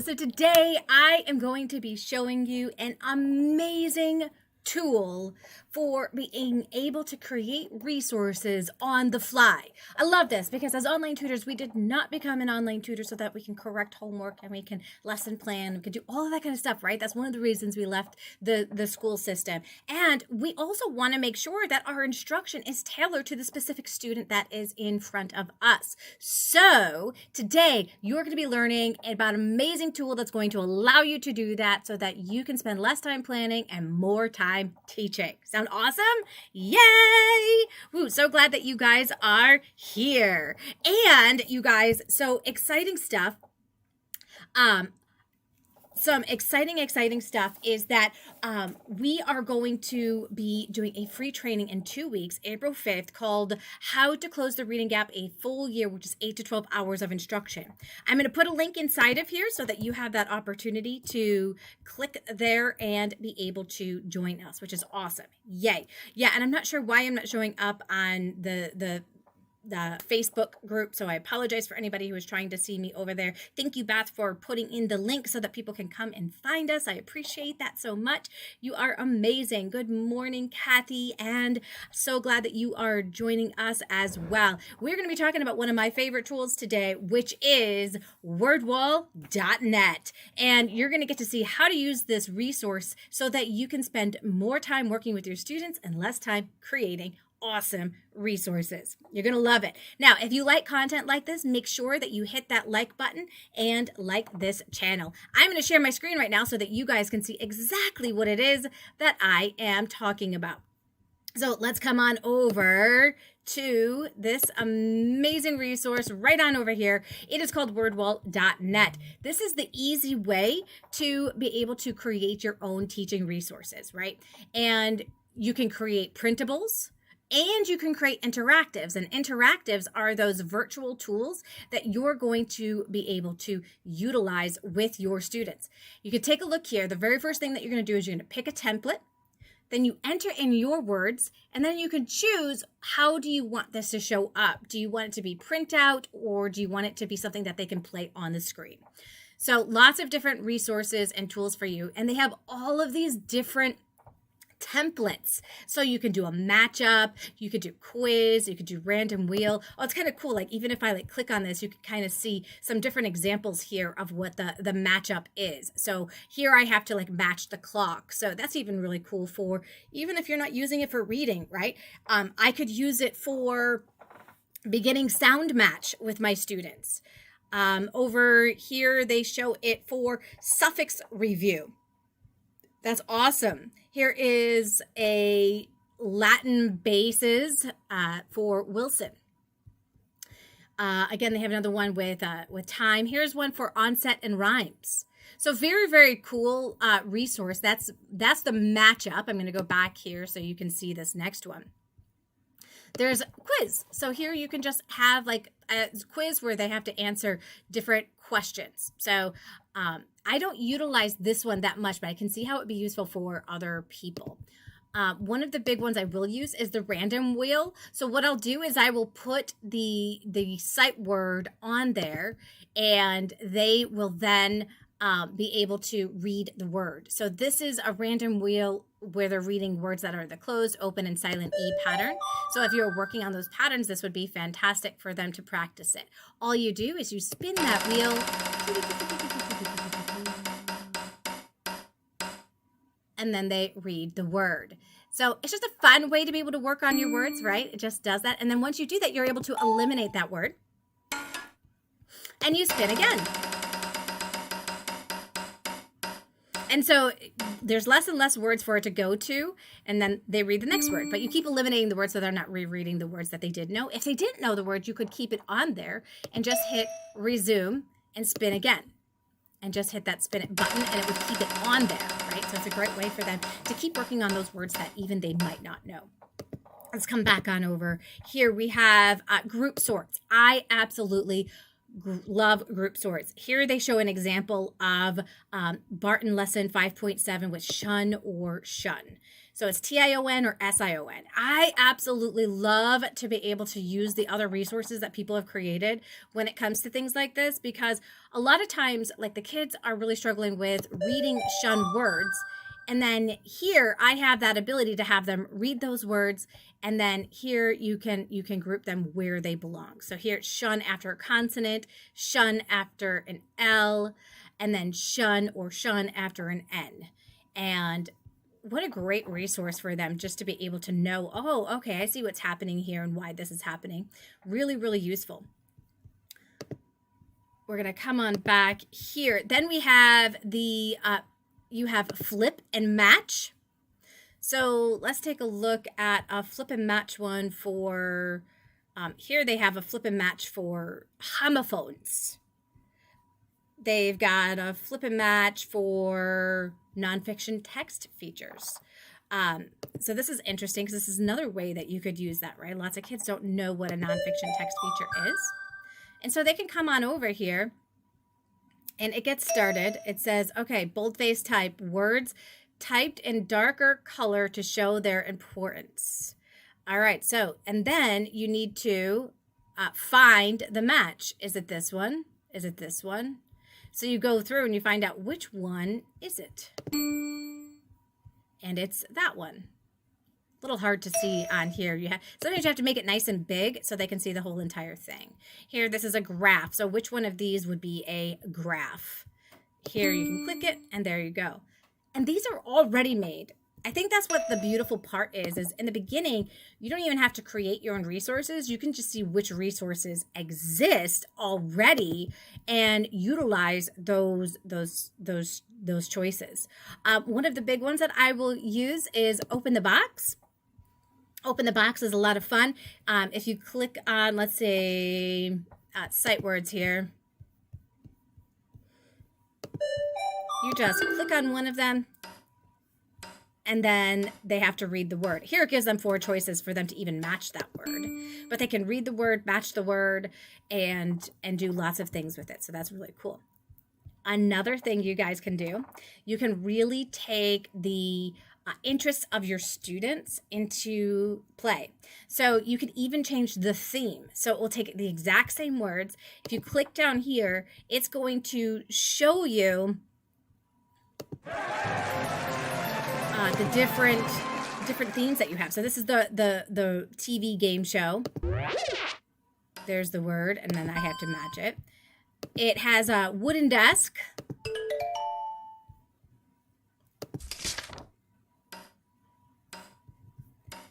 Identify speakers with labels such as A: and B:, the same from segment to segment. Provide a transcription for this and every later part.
A: So today I am going to be showing you an amazing tool for being able to create resources on the fly. I love this because as online tutors, we did not become an online tutor so that we can correct homework and we can lesson plan, we can do all of that kind of stuff, right? That's one of the reasons we left the school system. And we also want to make sure that our instruction is tailored to the specific student that is in front of us. So today you're going to be learning about an amazing tool that's going to allow you to do that so that you can spend less time planning and more time teaching. Sound awesome? Yay! Woo, so glad that you guys are here. And you guys, so exciting stuff. Some exciting stuff is that we are going to be doing a free training in 2 weeks, April 5th, called How to Close the Reading Gap a Full Year, which is 8 to 12 hours of instruction. I'm going to put a link inside of here so that you have that opportunity to click there and be able to join us, which is awesome. Yay. Yeah, and I'm not sure why I'm not showing up on the Facebook group, so I apologize for anybody who is trying to see me over there. Thank you, Beth, for putting in the link so that people can come and find us. I appreciate that so much. You are amazing. Good morning, Kathy, and so glad that you are joining us as well. We're going to be talking about one of my favorite tools today, which is wordwall.net, and you're going to get to see how to use this resource so that you can spend more time working with your students and less time creating awesome resources. You're going to love it. Now, if you like content like this, make sure that you hit that like button and like this channel. I'm going to share my screen right now so that you guys can see exactly what it is that I am talking about. So let's come on over to this amazing resource right on over here. It is called wordwall.net. This is the easy way to be able to create your own teaching resources, right? And you can create printables, and you can create interactives, and interactives are those virtual tools that you're going to be able to utilize with your students. You can take a look here. The very first thing that you're going to do is you're going to pick a template, then you enter in your words, and then you can choose how do you want this to show up. Do you want it to be printout, or do you want it to be something that they can play on the screen? So lots of different resources and tools for you, and they have all of these different templates. So you can do a matchup, you could do quiz, you could do random wheel. Oh, it's kind of cool. Like even if I click on this, you can kind of see some different examples here of what the matchup is. So here I have to match the clock. So that's even really cool for even if you're not using it for reading, right? I could use it for beginning sound match with my students. Over here, they show it for suffix review. That's awesome. Here is a Latin bases for Wilson. Again, they have another one with time. Here's one for onset and rhymes. So very, very cool resource. That's the matchup. I'm going to go back here so you can see this next one. There's quiz. So here you can just have a quiz where they have to answer different questions. So I don't utilize this one that much, but I can see how it would be useful for other people. One of the big ones I will use is the random wheel. So what I'll do is I will put the sight word on there, and they will then be able to read the word. So this is a random wheel where they're reading words that are the closed, open, and silent E pattern. So if you're working on those patterns, this would be fantastic for them to practice it. All you do is you spin that wheel, and then they read the word. So it's just a fun way to be able to work on your words, right? It just does that. And then once you do that, you're able to eliminate that word. And you spin again. And so there's less and less words for it to go to, and then they read the next word. But you keep eliminating the words so they're not rereading the words that they did know. If they didn't know the word, you could keep it on there and just hit resume and spin again. And just hit that spin it button, and it would keep it on there, right? So it's a great way for them to keep working on those words that even they might not know. Let's come back on over. Here we have group sorts. I absolutely love group sorts. Here they show an example of Barton lesson 5.7 with shun or shun. So it's TION or SION. I absolutely love to be able to use the other resources that people have created when it comes to things like this, because a lot of times, like, the kids are really struggling with reading shun words. And then here I have that ability to have them read those words. And then here you can group them where they belong. So here it's shun after a consonant, shun after an L, and then shun or shun after an N. And what a great resource for them just to be able to know, oh, okay, I see what's happening here and why this is happening. Really, really useful. We're going to come on back here. Then we have the, you have flip and match. So let's take a look at a flip and match one for, here they have a flip and match for homophones. They've got a flip and match for nonfiction text features. So this is interesting because this is another way that you could use that, right? Lots of kids don't know what a nonfiction text feature is. And so they can come on over here and it gets started. It says, okay, boldface type words typed in darker color to show their importance. All right, so, and then you need to find the match. Is it this one? Is it this one? So you go through and you find out which one is it. And it's that one. A little hard to see on here. Sometimes you have to make it nice and big so they can see the whole entire thing. Here, this is a graph. So which one of these would be a graph? Here you can click it and there you go. And these are already made. I think that's what the beautiful part is in the beginning, you don't even have to create your own resources. You can just see which resources exist already and utilize those choices. One of the big ones that I will use is Open the Box. Open the Box is a lot of fun. If you click on, let's say, sight words here, you just click on one of them, and then they have to read the word. Here it gives them 4 choices for them to even match that word. But they can read the word, match the word, and do lots of things with it. So that's really cool. Another thing you guys can do, you can really take the interests of your students into play. So you can even change the theme. So it will take the exact same words. If you click down here, it's going to show you the different themes that you have. So this is the TV game show. There's the word, and then I have to match it. It has a wooden desk.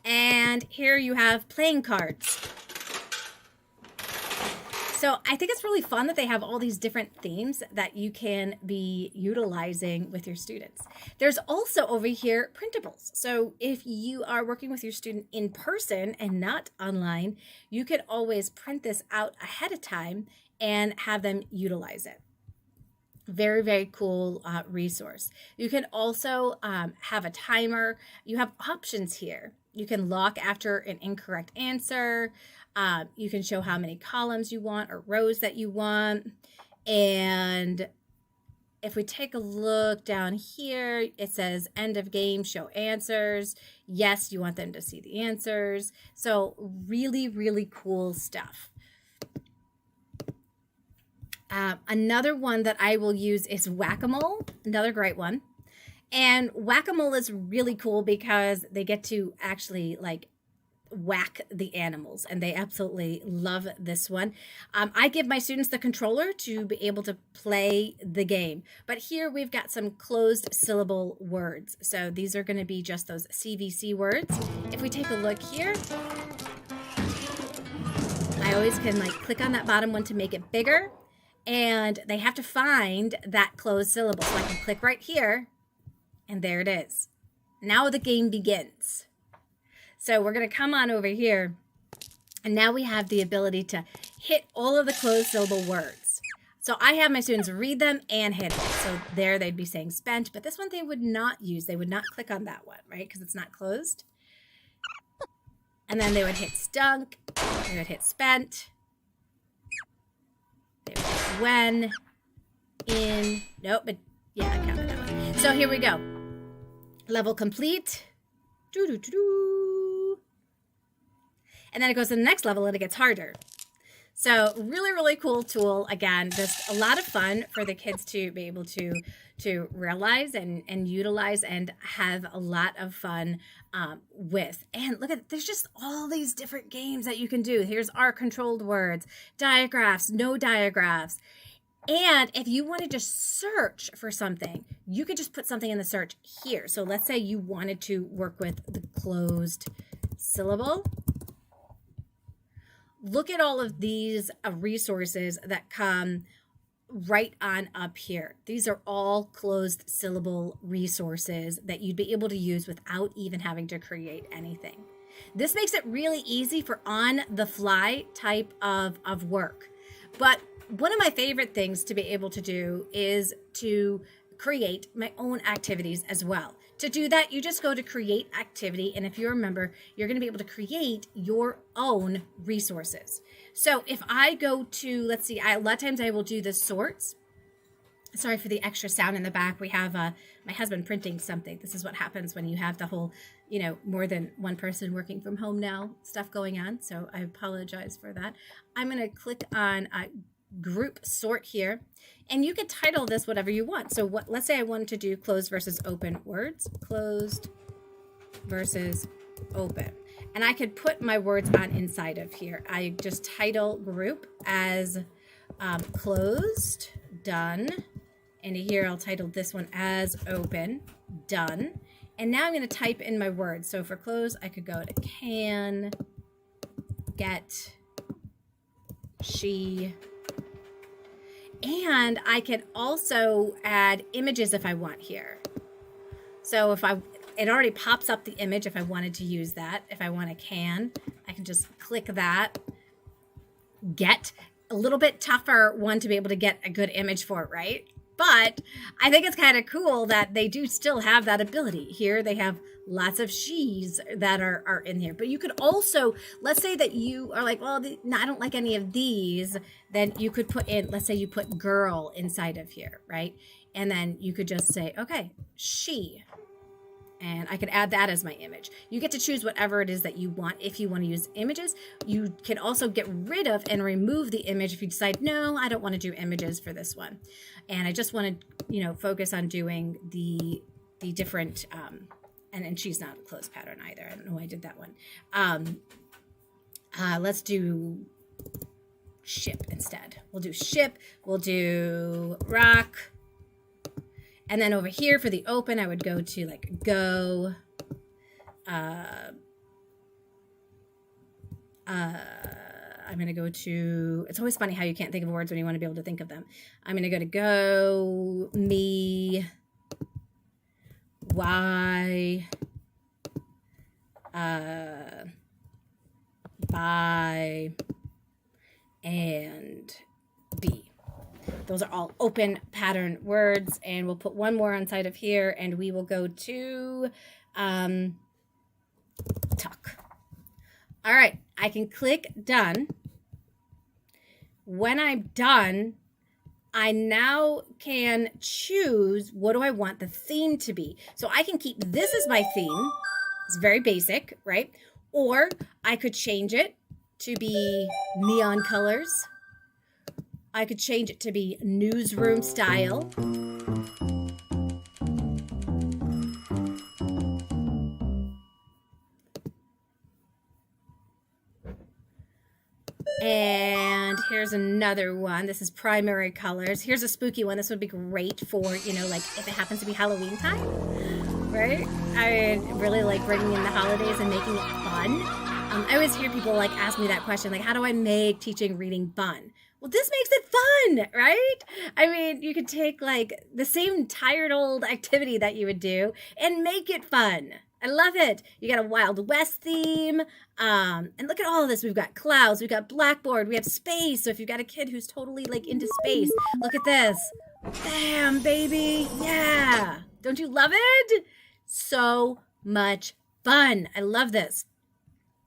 A: And here you have playing cards. So I think it's really fun that they have all these different themes that you can be utilizing with your students. There's also over here printables. So if you are working with your student in person and not online, you could always print this out ahead of time and have them utilize it. Very, very cool resource. You can also have a timer. You have options here. You can lock after an incorrect answer. You can show how many columns you want or rows that you want. And if we take a look down here, it says end of game, show answers. Yes, you want them to see the answers. So really, really cool stuff. Another one that I will use is Whack-A-Mole, another great one. And Whack-A-Mole is really cool because they get to actually like whack the animals, and they absolutely love this one. I give my students the controller to be able to play the game, but here we've got some closed syllable words. So these are going to be just those CVC words. If we take a look here, I always can like click on that bottom one to make it bigger, and they have to find that closed syllable. So I can click right here, and there it is. Now the game begins. So we're going to come on over here, and now we have the ability to hit all of the closed syllable words. So I have my students read them and hit it. So there they'd be saying spent, but this one they would not use. They would not click on that one, right? Because it's not closed. And then they would hit stunk. They would hit spent. They would hit when, in, nope, but yeah, I counted that one. So here we go. Level complete. And then it goes to the next level and it gets harder. So really, really cool tool. Again, just a lot of fun for the kids to be able to realize and utilize and have a lot of fun with. And look at, there's just all these different games that you can do. Here's our controlled words, diagraphs, no diagraphs. And if you want to just search for something, you could just put something in the search here. So let's say you wanted to work with the closed syllable. Look at all of these resources that come right on up here. These are all closed syllable resources that you'd be able to use without even having to create anything. This makes it really easy for on-the-fly type of work. But one of my favorite things to be able to do is to create my own activities as well. To do that, you just go to create activity. And if you remember, you're going to be able to create your own resources. So if I go to, let's see, a lot of times I will do the sorts. Sorry for the extra sound in the back. We have my husband printing something. This is what happens when you have the whole, more than one person working from home now stuff going on. So I apologize for that. I'm going to click on group sort here, and you can title this whatever you want. So let's say I wanted to do closed versus open words, closed versus open, and I could put my words on inside of here. I just title group as closed, done, and here I'll title this one as open, done. And now I'm going to type in my words. So for close, I could go to can, get, she. And I can also add images if I want here. So it already pops up the image if I wanted to use that. If I want a can, I can just click that. Get, a little bit tougher one to be able to get a good image for, right? But I think it's kind of cool that they do still have that ability. Here they have lots of she's that are in here. But you could also, let's say that you are like, well, no, I don't like any of these. Then you could put in, let's say you put girl inside of here, right? And then you could just say, okay, she. And I could add that as my image. You get to choose whatever it is that you want. If you want to use images, you can also get rid of and remove the image if you decide, no, I don't want to do images for this one. And I just want to, focus on doing the different, and she's not a closed pattern either. I don't know why I did that one. Let's do ship instead. We'll do ship. We'll do rock. And then over here for the open, I would go to like go. I'm going to go to, it's always funny how you can't think of words when you want to be able to think of them. I'm going to go to go, me, Y, by, and B. Those are all open pattern words, and we'll put one more on side of here, and we will go to tuck. All right, I can click done. When I'm done, I now can choose what do I want the theme to be. So I can keep this as my theme. It's very basic, right? Or I could change it to be neon colors. I could change it to be newsroom style. And here's another one. This is primary colors. Here's a spooky one. This would be great for, like if it happens to be Halloween time, right? I really like bringing in the holidays and making it fun. I always hear people ask me that question, how do I make teaching reading fun? Well, this makes it fun, right? I mean, you could take the same tired old activity that you would do and make it fun. I love it. You got a Wild West theme. And look at all of this. We've got clouds. We've got blackboard. We have space. So if you've got a kid who's totally into space, look at this. Bam, baby. Yeah. Don't you love it? So much fun. I love this.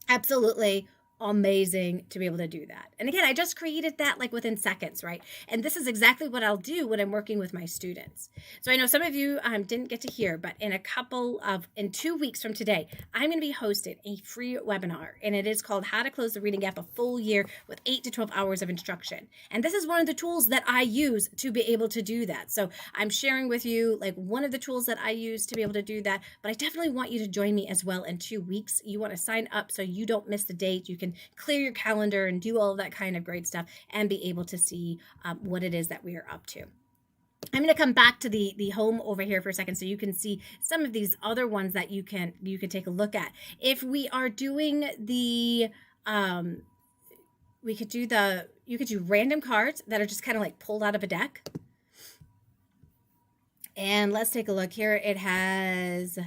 A: Absolutely amazing to be able to do that. And again, I just created that like within seconds, right? And this is exactly what I'll do when I'm working with my students. So I know some of you didn't get to hear, but in 2 weeks from today, I'm going to be hosting a free webinar, and it is called How to Close the Reading Gap a Full Year with 8 to 12 Hours of Instruction. And this is one of the tools that I use to be able to do that. So I'm sharing with you like one of the tools that I use to be able to do that, but I definitely want you to join me as well in 2 weeks. You want to sign up so you don't miss the date. You can clear your calendar and do all of that kind of great stuff and be able to see what it is that we are up to. I'm going to come back to the home over here for a second so you can see some of these other ones that you can take a look at. If we are doing you could do random cards that are just kind of like pulled out of a deck. And let's take a look here. It has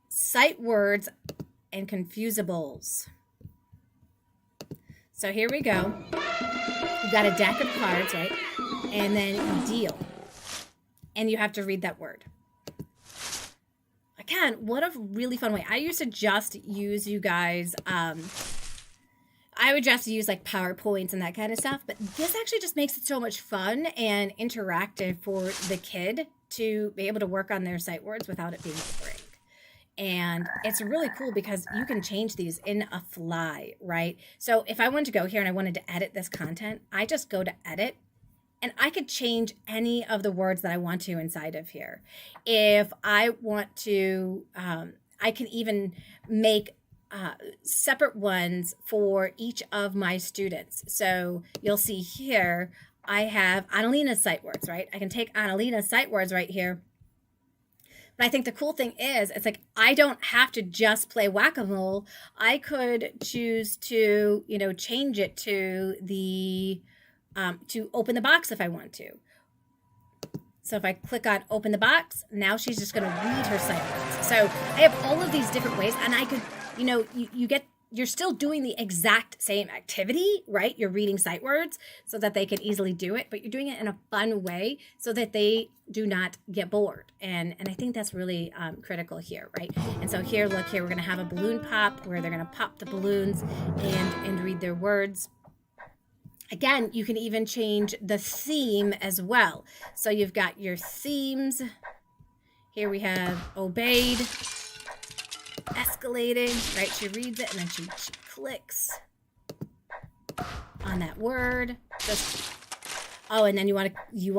A: sight words and confusables. So here we go. You've got a deck of cards, right? And then you deal. And you have to read that word. Again, what a really fun way. I used to just use you guys, I would just use like PowerPoints and that kind of stuff. But this actually just makes it so much fun and interactive for the kid to be able to work on their sight words without it being boring. And it's really cool because you can change these in a fly, right? So if I wanted to go here and I wanted to edit this content, I just go to edit and I could change any of the words that I want to inside of here. If I want to, I can even make separate ones for each of my students. So you'll see here, I have Annalina's sight words, right? I can take Annalina's sight words right here. But I think the cool thing is, it's like, I don't have to just play whack-a-mole. I could choose to, change it to to open the box if I want to. So if I click on open the box, now she's just going to read her sight words. So I have all of these different ways, and I could, you're still doing the exact same activity, right? You're reading sight words so that they can easily do it, but you're doing it in a fun way so that they do not get bored. And I think that's really critical here, right? And so here, look here, we're going to have a balloon pop where they're going to pop the balloons and read their words. Again, you can even change the theme as well. So you've got your themes. Here we have obeyed, escalating, right? She reads it and then she clicks on that word. And then you want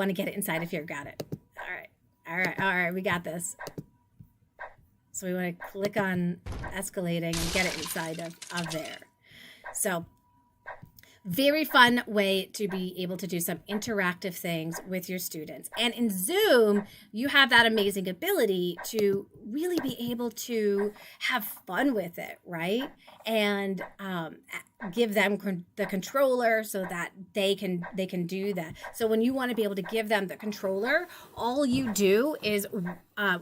A: to get it inside of here. Got it. All right. We got this. So we want to click on escalating and get it inside of there. So very fun way to be able to do some interactive things with your students. And in Zoom, you have that amazing ability to really be able to have fun with it, right? And give them the controller so that they can do that. So when you want to be able to give them the controller, all you do is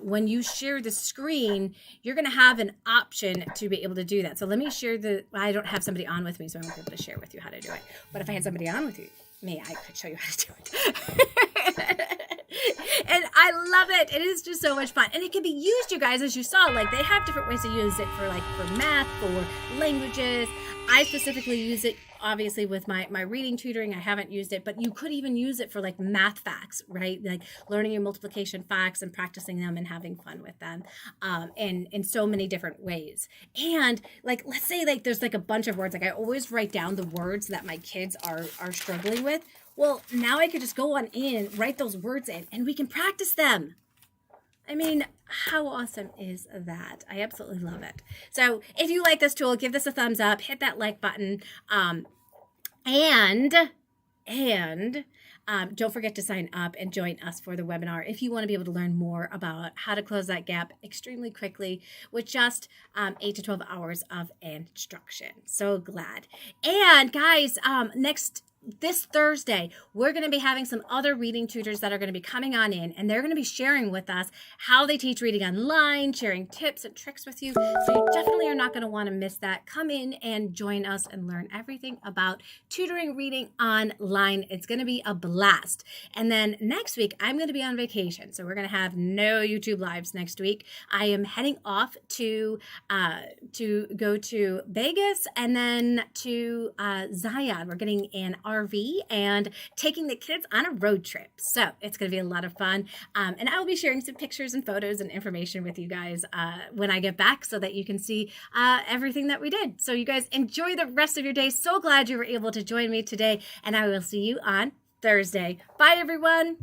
A: when you share the screen, you're going to have an option to be able to do that. So let me share I don't have somebody on with me, so I won't be able to share with you how to do it. But if I had somebody on with me, I could show you how to do it. And I love it. It is just so much fun. And it can be used, you guys, as you saw, like they have different ways to use it for math, for languages. I specifically use it obviously with my reading tutoring. I haven't used it, but you could even use it for like math facts, right? Like learning your multiplication facts and practicing them and having fun with them in so many different ways. And like, let's say like there's like a bunch of words. Like I always write down the words that my kids are struggling with. Well, now I could just go on in, write those words in, and we can practice them. I mean, how awesome is that? I absolutely love it. So if you like this tool, give this a thumbs up, hit that like button, and don't forget to sign up and join us for the webinar if you want to be able to learn more about how to close that gap extremely quickly with just 8 to 12 hours of instruction. So glad. And guys, this Thursday, we're going to be having some other reading tutors that are going to be coming on in, and they're going to be sharing with us how they teach reading online, sharing tips and tricks with you. So you definitely are not not going to want to miss that. Come in and join us and learn everything about tutoring reading online. It's going to be a blast. And then next week, I'm going to be on vacation. So we're going to have no YouTube lives next week. I am heading off to go to Vegas and then to Zion. We're getting an RV and taking the kids on a road trip. So it's going to be a lot of fun. And I will be sharing some pictures and photos and information with you guys when I get back so that you can see everything that we did. So you guys enjoy the rest of your day. So glad you were able to join me today, and I will see you on Thursday. Bye, everyone.